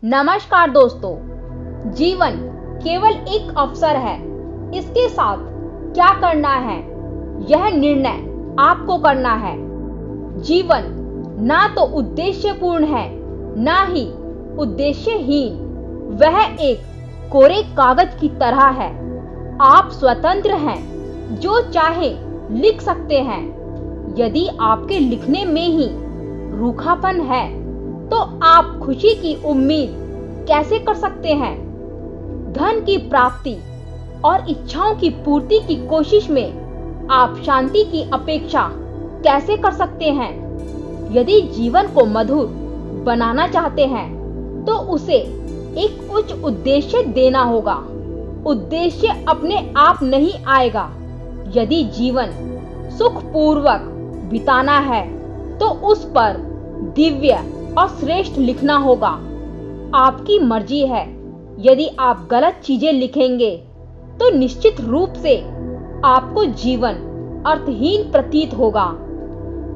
नमस्कार दोस्तों, जीवन केवल एक अवसर है। इसके साथ क्या करना है यह निर्णय आपको करना है। जीवन ना तो उद्देश्यपूर्ण है ना ही उद्देश्यहीन, वह एक कोरे कागज की तरह है। आप स्वतंत्र हैं, जो चाहे लिख सकते हैं। यदि आपके लिखने में ही रूखापन है तो आप खुशी की उम्मीद कैसे कर सकते हैं? धन की प्राप्ति और इच्छाओं की पूर्ति की कोशिश में आप शांति की अपेक्षा कैसे कर सकते हैं? यदि जीवन को मधुर बनाना चाहते हैं तो उसे एक उच्च उद्देश्य देना होगा। उद्देश्य अपने आप नहीं आएगा। यदि जीवन सुखपूर्वक बिताना है तो उस पर दिव्य और श्रेष्ठ लिखना होगा। आपकी मर्जी है। यदि आप गलत चीजें लिखेंगे तो निश्चित रूप से आपको जीवन अर्थहीन प्रतीत होगा।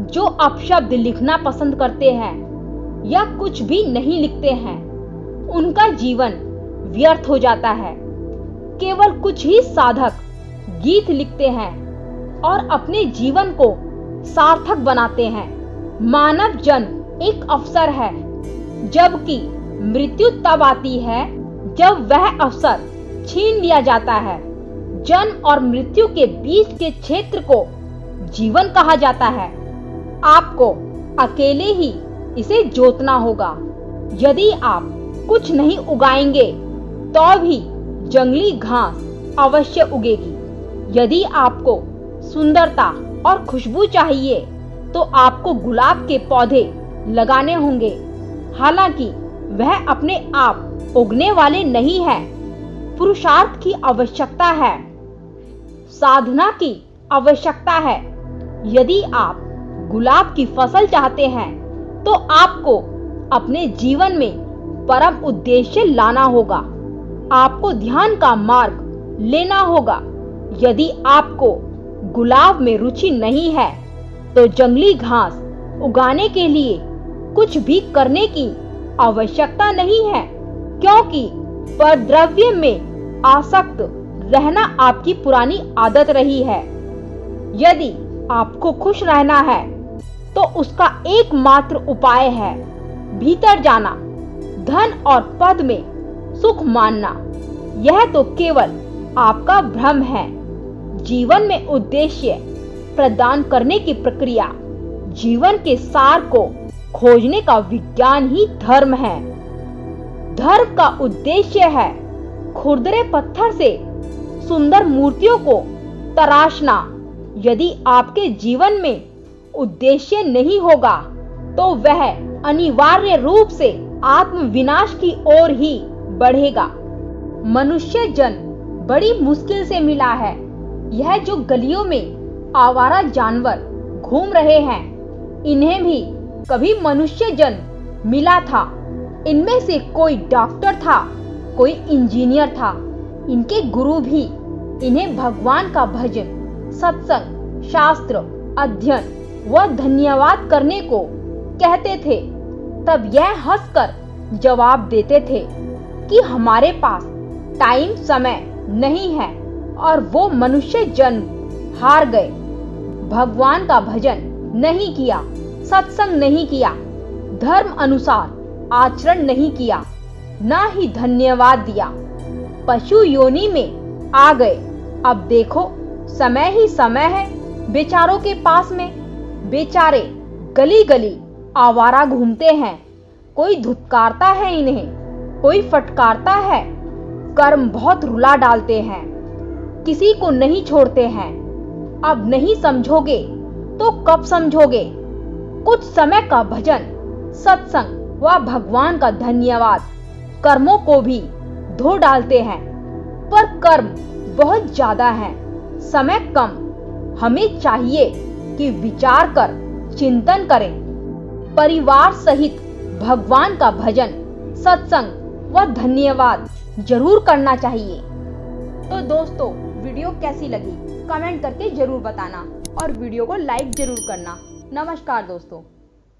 जो अपशब्द लिखना पसंद करते हैं या कुछ भी नहीं लिखते हैं, उनका जीवन व्यर्थ हो जाता है। केवल कुछ ही साधक गीत लिखते हैं और अपने जीवन को सार्थक बनाते हैं। मानव जन्म एक अवसर है, जबकि मृत्यु तब आती है जब वह अवसर छीन लिया जाता है। जन्म और मृत्यु के बीच के क्षेत्र को जीवन कहा जाता है। आपको अकेले ही इसे जोतना होगा। यदि आप कुछ नहीं उगाएंगे तो भी जंगली घास अवश्य उगेगी। यदि आपको सुंदरता और खुशबू चाहिए तो आपको गुलाब के पौधे लगाने होंगे। हालांकि वह अपने आप उगने वाले नहीं है। पुरुषार्थ की आवश्यकता है, साधना की आवश्यकता है। यदि आप गुलाब की फसल चाहते हैं तो आपको अपने जीवन में परम उद्देश्य लाना होगा। आपको ध्यान का मार्ग लेना होगा। यदि आपको गुलाब में रुचि नहीं है तो जंगली घास उगाने के लिए कुछ भी करने की आवश्यकता नहीं है, क्योंकि परद्रव्य में आसक्त रहना आपकी पुरानी आदत रही है। यदि आपको खुश रहना है तो उसका एकमात्र उपाय है भीतर जाना, धन और पद में सुख मानना। यह तो केवल आपका भ्रम है। जीवन में उद्देश्य प्रदान करने की प्रक्रिया, जीवन के सार को खोजने का विज्ञान ही धर्म है। धर्म का उद्देश्य है खुरदरे पत्थर से सुंदर मूर्तियों को तराशना। यदि आपके जीवन में उद्देश्य नहीं होगा तो वह अनिवार्य रूप से आत्मविनाश की ओर ही बढ़ेगा। मनुष्य जन्म बड़ी मुश्किल से मिला है। यह जो गलियों में आवारा जानवर घूम रहे हैं, इन्हें भी कभी मनुष्य जन्म मिला था। इनमें से कोई डॉक्टर था, कोई इंजीनियर था। इनके गुरु भी इन्हें भगवान का भजन, सत्संग, शास्त्र अध्ययन व धन्यवाद करने को कहते थे। तब यह हंसकर जवाब देते थे कि हमारे पास टाइम, समय नहीं है, और वो मनुष्य जन्म हार गए। भगवान का भजन नहीं किया, सत्संग नहीं किया, धर्म अनुसार आचरण नहीं किया, ना ही धन्यवाद दिया। पशु योनि में आ गए। अब देखो, समय ही समय है बेचारों के पास में। बेचारे गली गली आवारा घूमते हैं। कोई धुतकारता है इन्हें, कोई फटकारता है। कर्म बहुत रुला डालते हैं, किसी को नहीं छोड़ते हैं। अब नहीं समझोगे तो कब समझोगे? कुछ समय का भजन, सत्संग व भगवान का धन्यवाद कर्मों को भी धो डालते हैं, पर कर्म बहुत ज्यादा है, समय कम। हमें चाहिए कि विचार कर चिंतन करें। परिवार सहित भगवान का भजन, सत्संग व धन्यवाद जरूर करना चाहिए। तो दोस्तों, वीडियो कैसी लगी कमेंट करके जरूर बताना और वीडियो को लाइक जरूर करना। नमस्कार दोस्तों।